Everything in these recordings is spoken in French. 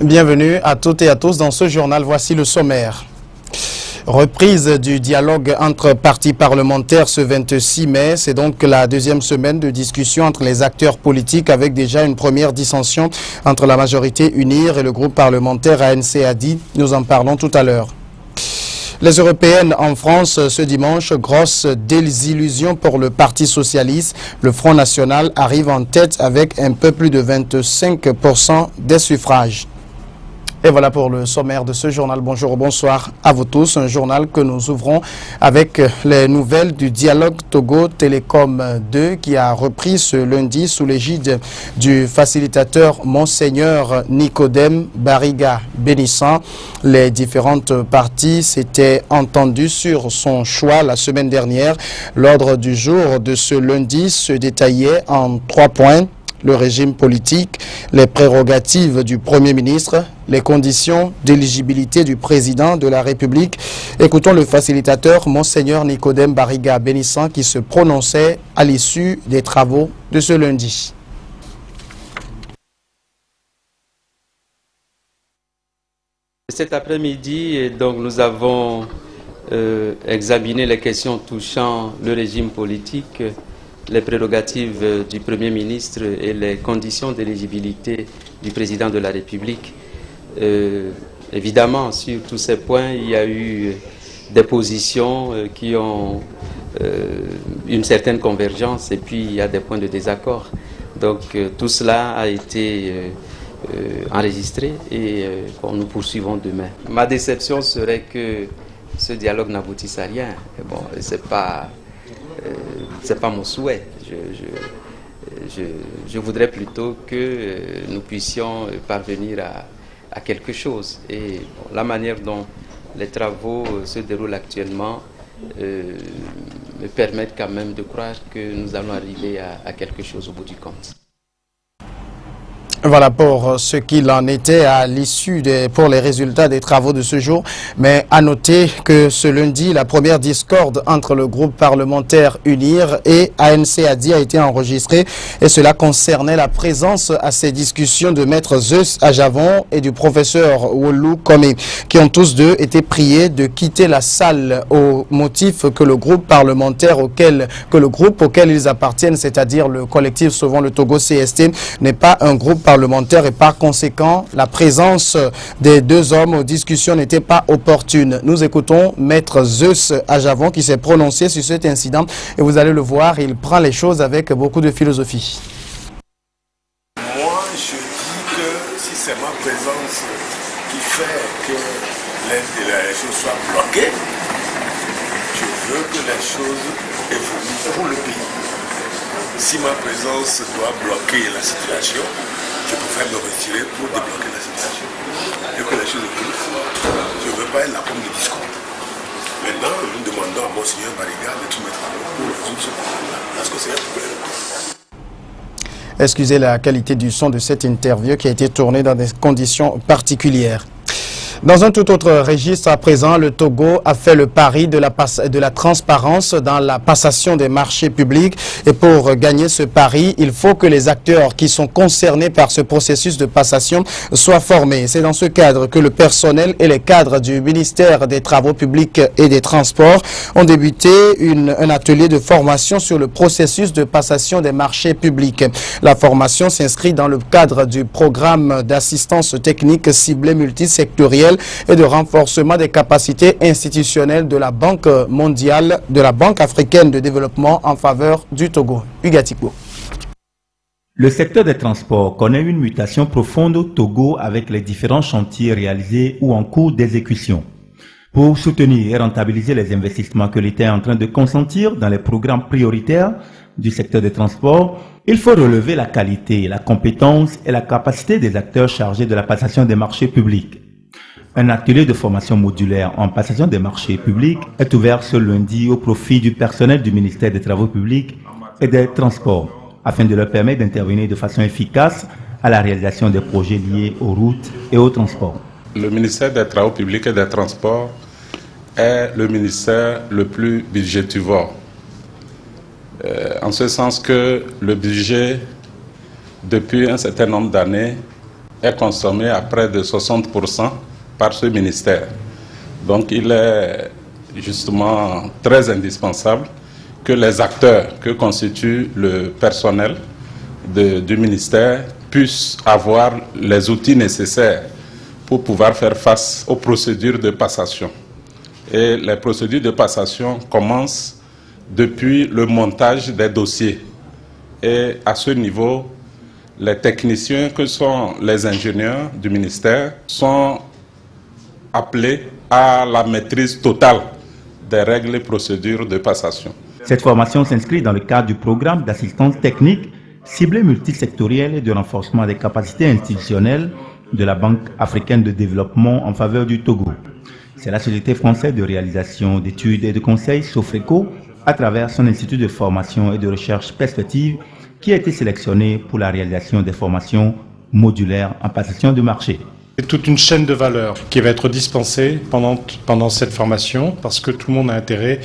Bienvenue à toutes et à tous dans ce journal. Voici le sommaire. Reprise du dialogue entre partis parlementaires ce 26 mai. C'est donc la deuxième semaine de discussion entre les acteurs politiques avec déjà une première dissension entre la majorité UNIR et le groupe parlementaire ANC-ADI. Nous en parlons tout à l'heure. Les européennes en France ce dimanche, grosse désillusion pour le Parti socialiste. Le Front national arrive en tête avec un peu plus de 25% des suffrages. Et voilà pour le sommaire de ce journal. Bonjour, bonsoir à vous tous. Un journal que nous ouvrons avec les nouvelles du dialogue Togo Télécom 2 qui a repris ce lundi sous l'égide du facilitateur Monseigneur Nicodème Bariga Bénissant. Les différentes parties s'étaient entendues sur son choix la semaine dernière. L'ordre du jour de ce lundi se détaillait en 3 points. Le régime politique, les prérogatives du Premier ministre, les conditions d'éligibilité du président de la République. Écoutons le facilitateur Monseigneur Nicodème Bariga Bénissant qui se prononçait à l'issue des travaux de ce lundi. Cet après-midi, donc, nous avons examiné les questions touchant le régime politique, les prérogatives du Premier ministre et les conditions d'éligibilité du Président de la République. Évidemment, sur tous ces points, il y a eu des positions qui ont une certaine convergence et puis il y a des points de désaccord. Donc tout cela a été enregistré et nous poursuivons demain. Ma déception serait que ce dialogue n'aboutisse à rien. Bon, c'est pas mon souhait. Je voudrais plutôt que nous puissions parvenir à quelque chose. Et bon, la manière dont les travaux se déroulent actuellement me permettent quand même de croire que nous allons arriver à quelque chose au bout du compte. Voilà pour ce qu'il en était à l'issue pour les résultats des travaux de ce jour. Mais à noter que ce lundi, la première discorde entre le groupe parlementaire UNIR et ANC-ADI a été enregistrée. Et cela concernait la présence à ces discussions de Maître Zeus Ajavon et du professeur Wolu Kome, qui ont tous deux été priés de quitter la salle au motif que le groupe parlementaire auquel ils appartiennent, c'est-à-dire le collectif Sauvons le Togo CST, n'est pas un groupe parlementaire et par conséquent, la présence des deux hommes aux discussions n'était pas opportune. Nous écoutons Maître Zeus Ajavon qui s'est prononcé sur cet incident et vous allez le voir, il prend les choses avec beaucoup de philosophie. Moi, je dis que si c'est ma présence qui fait que les choses soient bloquées, je veux que les choses évoluent pour le pays. Si ma présence doit bloquer la situation, je préfère me retirer pour débloquer la situation. Et que les choses évoluent. Je ne veux pas être la pomme de discours. Maintenant, nous demandons à Monseigneur Bariga de tout mettre à l'eau pour résoudre ce problème-là. Parce que c'est un problème. Excusez la qualité du son de cette interview qui a été tournée dans des conditions particulières. Dans un tout autre registre à présent, le Togo a fait le pari de la transparence dans la passation des marchés publics. Et pour gagner ce pari, il faut que les acteurs qui sont concernés par ce processus de passation soient formés. C'est dans ce cadre que le personnel et les cadres du ministère des Travaux publics et des Transports ont débuté un atelier de formation sur le processus de passation des marchés publics. La formation s'inscrit dans le cadre du programme d'assistance technique ciblée multisectorielle et de renforcement des capacités institutionnelles de la Banque mondiale, de la Banque africaine de développement en faveur du Togo. Ugatiko. Le secteur des transports connaît une mutation profonde au Togo avec les différents chantiers réalisés ou en cours d'exécution. Pour soutenir et rentabiliser les investissements que l'État est en train de consentir dans les programmes prioritaires du secteur des transports, il faut relever la qualité, la compétence et la capacité des acteurs chargés de la passation des marchés publics. Un atelier de formation modulaire en passation des marchés publics est ouvert ce lundi au profit du personnel du ministère des Travaux publics et des Transports, afin de leur permettre d'intervenir de façon efficace à la réalisation des projets liés aux routes et aux transports. Le ministère des Travaux publics et des Transports est le ministère le plus budgétivore. En ce sens que le budget, depuis un certain nombre d'années, est consommé à près de 60% par ce ministère. Donc il est justement très indispensable que les acteurs que constitue le personnel du ministère puissent avoir les outils nécessaires pour pouvoir faire face aux procédures de passation. Et les procédures de passation commencent depuis le montage des dossiers. Et à ce niveau, les techniciens que sont les ingénieurs du ministère sont appelés à la maîtrise totale des règles et procédures de passation. Cette formation s'inscrit dans le cadre du programme d'assistance technique ciblé multisectoriel et de renforcement des capacités institutionnelles de la Banque africaine de développement en faveur du Togo. C'est la Société française de réalisation d'études et de conseils, Sofreco, à travers son institut de formation et de recherche Perspective, qui a été sélectionné pour la réalisation des formations modulaires en passation de marché. C'est toute une chaîne de valeur qui va être dispensée pendant cette formation, parce que tout le monde a intérêt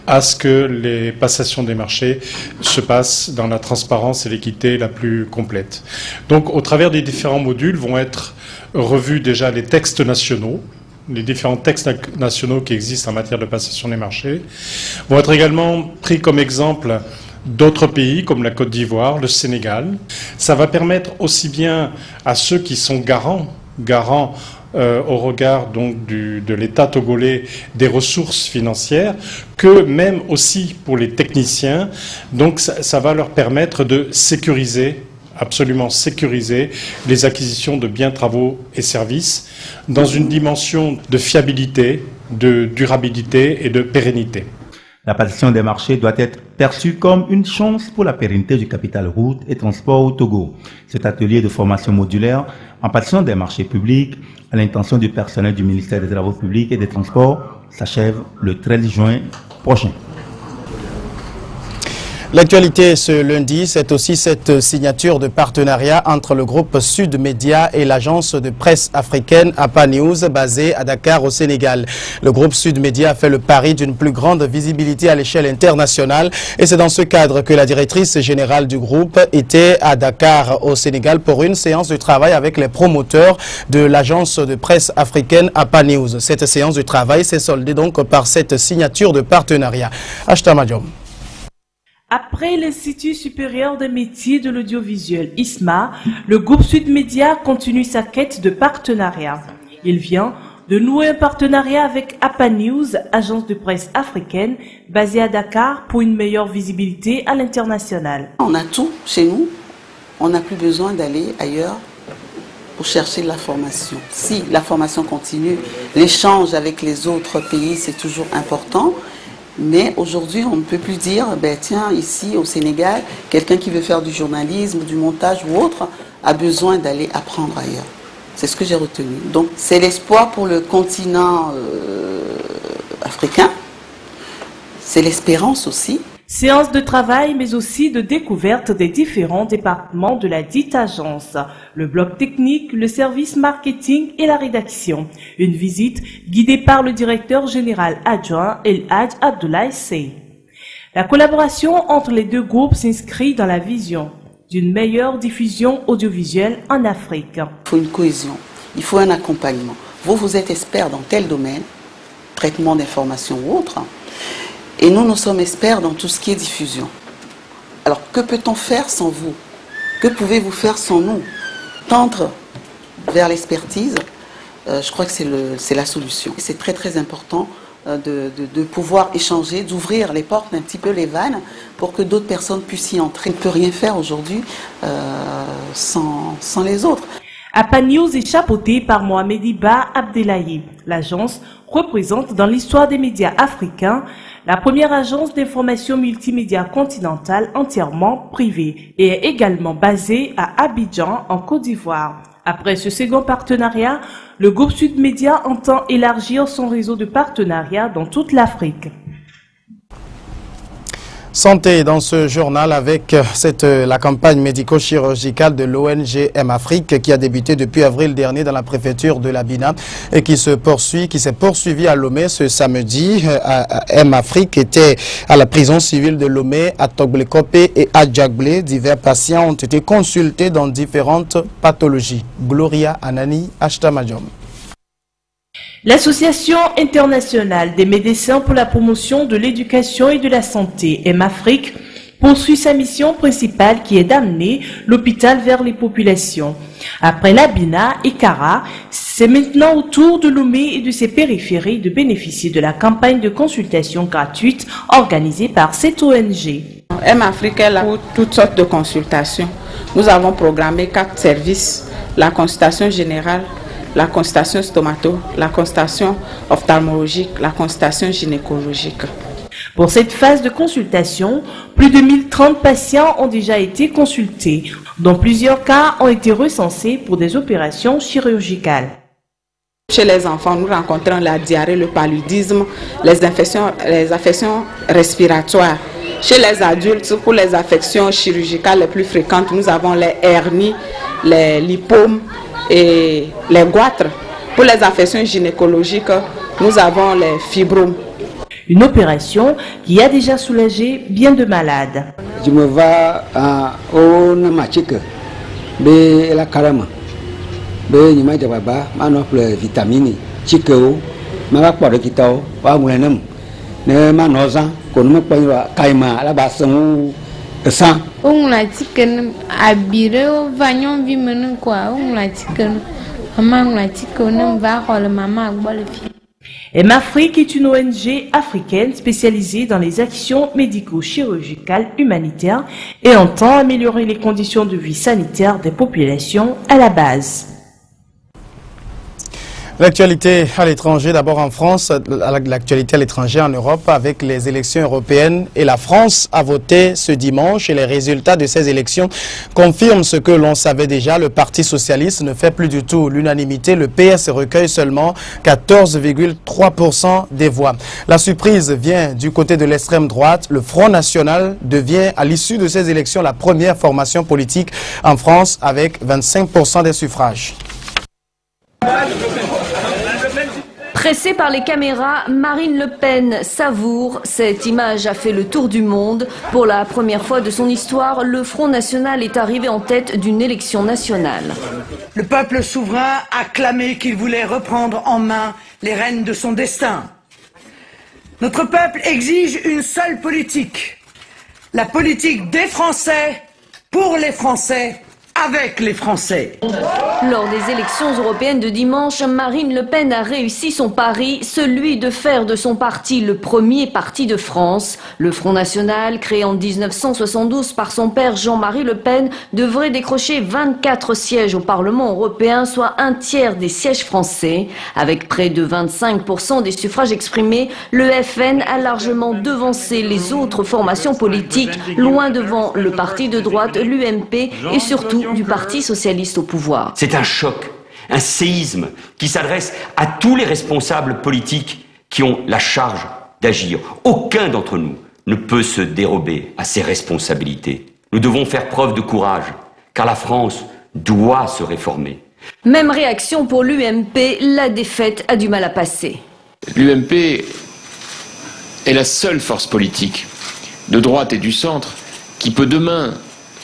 à ce que les passations des marchés se passent dans la transparence et l'équité la plus complète. Donc au travers des différents modules vont être revus déjà les textes nationaux, les différents textes nationaux qui existent en matière de passation des marchés, vont être également pris comme exemple d'autres pays comme la Côte d'Ivoire, le Sénégal. Ça va permettre aussi bien à ceux qui sont garants au regard donc de l'État togolais des ressources financières, que même aussi pour les techniciens. Donc ça va leur permettre de sécuriser, absolument sécuriser les acquisitions de biens, travaux et services dans une dimension de fiabilité, de durabilité et de pérennité. La passation des marchés doit être perçue comme une chance pour la pérennité du capital route et transport au Togo. Cet atelier de formation modulaire en passation des marchés publics à l'intention du personnel du ministère des Travaux publics et des Transports s'achève le 13 juin prochain. L'actualité ce lundi, c'est aussi cette signature de partenariat entre le groupe Sud Média et l'agence de presse africaine APA News basée à Dakar au Sénégal. Le groupe Sud Média a fait le pari d'une plus grande visibilité à l'échelle internationale et c'est dans ce cadre que la directrice générale du groupe était à Dakar au Sénégal pour une séance de travail avec les promoteurs de l'agence de presse africaine APA News. Cette séance de travail s'est soldée donc par cette signature de partenariat. Ashta Madjom. Après l'Institut supérieur des métiers de l'audiovisuel ISMA, le groupe Sud Média continue sa quête de partenariat. Il vient de nouer un partenariat avec APA News, agence de presse africaine basée à Dakar pour une meilleure visibilité à l'international. On a tout chez nous, on n'a plus besoin d'aller ailleurs pour chercher de la formation. Si la formation continue, l'échange avec les autres pays c'est toujours important. Mais aujourd'hui, on ne peut plus dire, ben tiens, ici au Sénégal, quelqu'un qui veut faire du journalisme, du montage ou autre, a besoin d'aller apprendre ailleurs. C'est ce que j'ai retenu. Donc c'est l'espoir pour le continent africain, c'est l'espérance aussi. Séance de travail, mais aussi de découverte des différents départements de la dite agence. Le bloc technique, le service marketing et la rédaction. Une visite guidée par le directeur général adjoint El Hadj Abdoulaye Sey. La collaboration entre les deux groupes s'inscrit dans la vision d'une meilleure diffusion audiovisuelle en Afrique. Il faut une cohésion, il faut un accompagnement. Vous êtes expert dans tel domaine, traitement d'informations ou autre. Et nous sommes experts dans tout ce qui est diffusion. Alors, que peut-on faire sans vous? Que pouvez-vous faire sans nous? Tendre vers l'expertise, je crois que c'est la solution. C'est très très important de pouvoir échanger, d'ouvrir les portes, un petit peu les vannes, pour que d'autres personnes puissent y entrer. On ne peut rien faire aujourd'hui sans les autres. APA News est chapeautée par Mohamed Iba Abdelaye. L'agence représente dans l'histoire des médias africains la première agence d'information multimédia continentale entièrement privée et est également basée à Abidjan en Côte d'Ivoire. Après ce second partenariat, le groupe Sud Média entend élargir son réseau de partenariats dans toute l'Afrique. Santé dans ce journal avec la campagne médico-chirurgicale de l'ONG M-Afrique qui a débuté depuis avril dernier dans la préfecture de l'Abina et qui s'est poursuivie à Lomé ce samedi. M-Afrique était à la prison civile de Lomé, à Toglekope et à Djagblé. Divers patients ont été consultés dans différentes pathologies. Gloria Anani, Ashtamajom. L'Association internationale des médecins pour la promotion de l'éducation et de la santé, M-Afrique, poursuit sa mission principale qui est d'amener l'hôpital vers les populations. Après l'Abina et Kara, c'est maintenant au tour de Lomé et de ses périphéries de bénéficier de la campagne de consultation gratuite organisée par cette ONG. M-Afrique est là pour toutes sortes de consultations. Nous avons programmé 4 services, la consultation générale, la consultation stomato, la consultation ophtalmologique, la consultation gynécologique. Pour cette phase de consultation, plus de 1030 patients ont déjà été consultés, dont plusieurs cas ont été recensés pour des opérations chirurgicales. Chez les enfants, nous rencontrons la diarrhée, le paludisme, les affections respiratoires. Chez les adultes, pour les affections chirurgicales les plus fréquentes, nous avons les hernies, les lipomes et les goitres. Pour les affections gynécologiques, nous avons les fibromes. Une opération qui a déjà soulagé bien de malades. Je me vais au Namachik, la Karama, le vitamine, Chikeo, Marapo, Kitao, Pamulanum, Nemanoza, Konuma Kaima, la Basson, sang. On la chicken, Abiro, Vagnon, Vimen, quoi, on la chicken, Maman la chicken, va le maman, Bollefi. M-Afrique est une ONG africaine spécialisée dans les actions médico-chirurgicales humanitaires et entend améliorer les conditions de vie sanitaire des populations à la base. L'actualité à l'étranger, d'abord en France, l'actualité à l'étranger en Europe avec les élections européennes et la France a voté ce dimanche et les résultats de ces élections confirment ce que l'on savait déjà. Le Parti socialiste ne fait plus du tout l'unanimité. Le PS recueille seulement 14,3% des voix. La surprise vient du côté de l'extrême droite. Le Front National devient à l'issue de ces élections la première formation politique en France avec 25% des suffrages. Pressée par les caméras, Marine Le Pen savoure. Cette image a fait le tour du monde. Pour la première fois de son histoire, le Front National est arrivé en tête d'une élection nationale. Le peuple souverain a clamé qu'il voulait reprendre en main les rênes de son destin. Notre peuple exige une seule politique. La politique des Français, pour les Français, avec les Français. Lors des élections européennes de dimanche, Marine Le Pen a réussi son pari, celui de faire de son parti le premier parti de France. Le Front National, créé en 1972 par son père Jean-Marie Le Pen, devrait décrocher 24 sièges au Parlement européen, soit un tiers des sièges français. Avec près de 25% des suffrages exprimés, le FN a largement devancé les autres formations politiques, loin devant le parti de droite, l'UMP et surtout du Parti socialiste au pouvoir. C'est un choc, un séisme qui s'adresse à tous les responsables politiques qui ont la charge d'agir. Aucun d'entre nous ne peut se dérober à ses responsabilités. Nous devons faire preuve de courage, car la France doit se réformer. Même réaction pour l'UMP, la défaite a du mal à passer. L'UMP est la seule force politique de droite et du centre qui peut demain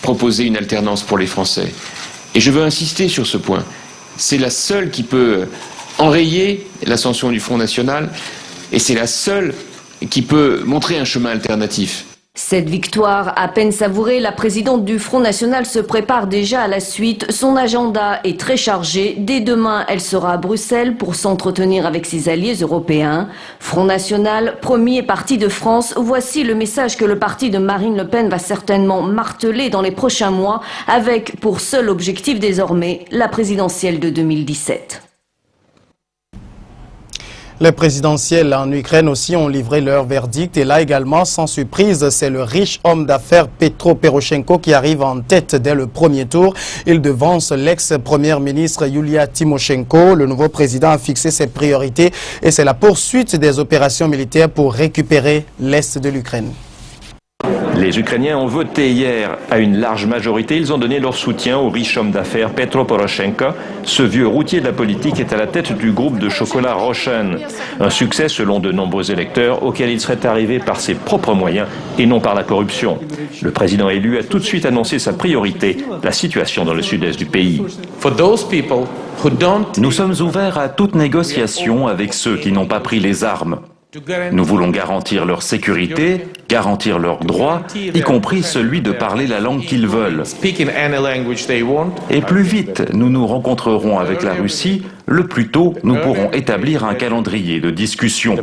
proposer une alternance pour les Français. Et je veux insister sur ce point. C'est la seule qui peut enrayer l'ascension du Front National et c'est la seule qui peut montrer un chemin alternatif. Cette victoire à peine savourée, la présidente du Front National se prépare déjà à la suite. Son agenda est très chargé. Dès demain, elle sera à Bruxelles pour s'entretenir avec ses alliés européens. Front National, premier parti de France, voici le message que le parti de Marine Le Pen va certainement marteler dans les prochains mois, avec pour seul objectif désormais la présidentielle de 2017. Les présidentielles en Ukraine aussi ont livré leur verdict et là également, sans surprise, c'est le riche homme d'affaires Petro Poroshenko qui arrive en tête dès le premier tour. Il devance l'ex-première ministre Yulia Tymoshenko. Le nouveau président a fixé ses priorités et c'est la poursuite des opérations militaires pour récupérer l'est de l'Ukraine. Les Ukrainiens ont voté hier à une large majorité. Ils ont donné leur soutien au riche homme d'affaires Petro Poroshenko. Ce vieux routier de la politique est à la tête du groupe de chocolat Rochen. Un succès selon de nombreux électeurs auquel il serait arrivé par ses propres moyens et non par la corruption. Le président élu a tout de suite annoncé sa priorité, la situation dans le sud-est du pays. Nous sommes ouverts à toute négociation avec ceux qui n'ont pas pris les armes. Nous voulons garantir leur sécurité, garantir leurs droits, y compris celui de parler la langue qu'ils veulent. Et plus vite nous nous rencontrerons avec la Russie, le plus tôt nous pourrons établir un calendrier de discussion.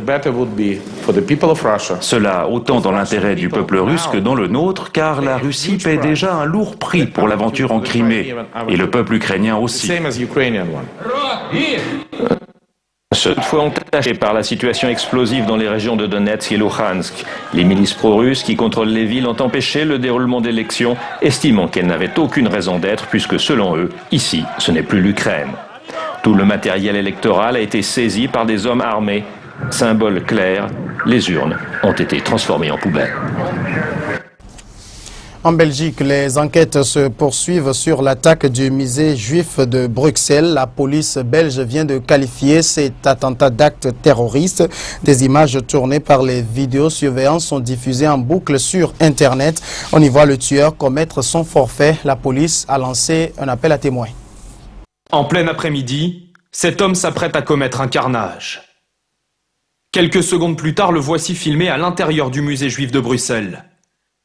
Cela autant dans l'intérêt du peuple russe que dans le nôtre, car la Russie paie déjà un lourd prix pour l'aventure en Crimée, et le peuple ukrainien aussi. Toutefois entachés par la situation explosive dans les régions de Donetsk et Luhansk. Les milices pro-russes qui contrôlent les villes ont empêché le déroulement d'élections, estimant qu'elles n'avaient aucune raison d'être puisque selon eux, ici, ce n'est plus l'Ukraine. Tout le matériel électoral a été saisi par des hommes armés. Symbole clair, les urnes ont été transformées en poubelles. En Belgique, les enquêtes se poursuivent sur l'attaque du musée juif de Bruxelles. La police belge vient de qualifier cet attentat d'acte terroriste. Des images tournées par les vidéosurveillants sont diffusées en boucle sur Internet. On y voit le tueur commettre son forfait. La police a lancé un appel à témoins. En plein après-midi, cet homme s'apprête à commettre un carnage. Quelques secondes plus tard, le voici filmé à l'intérieur du musée juif de Bruxelles.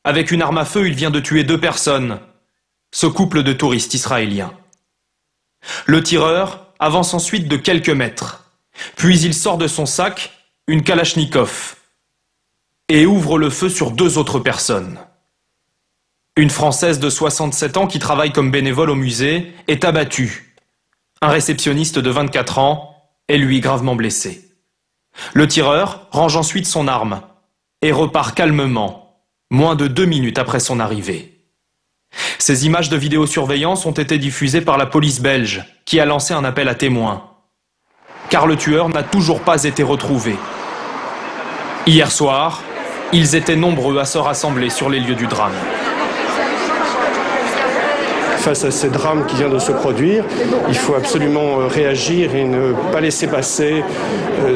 Avec une arme à feu, il vient de tuer 2 personnes, ce couple de touristes israéliens. Le tireur avance ensuite de quelques mètres, puis il sort de son sac une Kalachnikov et ouvre le feu sur 2 autres personnes. Une Française de 67 ans qui travaille comme bénévole au musée est abattue. Un réceptionniste de 24 ans est lui gravement blessé. Le tireur range ensuite son arme et repart calmement, moins de 2 minutes après son arrivée. Ces images de vidéosurveillance ont été diffusées par la police belge, qui a lancé un appel à témoins. Car le tueur n'a toujours pas été retrouvé. Hier soir, ils étaient nombreux à se rassembler sur les lieux du drame. Face à ce drame qui vient de se produire, il faut absolument réagir et ne pas laisser passer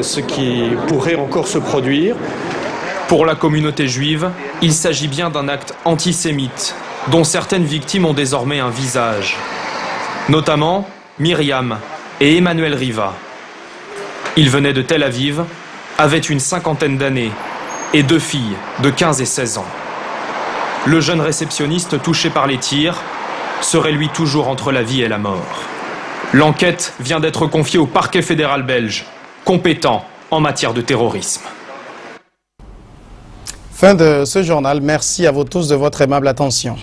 ce qui pourrait encore se produire. Pour la communauté juive, il s'agit bien d'un acte antisémite, dont certaines victimes ont désormais un visage. Notamment Myriam et Emmanuel Riva. Ils venaient de Tel Aviv, avaient une 50aine d'années et 2 filles de 15 et 16 ans. Le jeune réceptionniste touché par les tirs serait lui toujours entre la vie et la mort. L'enquête vient d'être confiée au parquet fédéral belge, compétent en matière de terrorisme. Fin de ce journal. Merci à vous tous de votre aimable attention.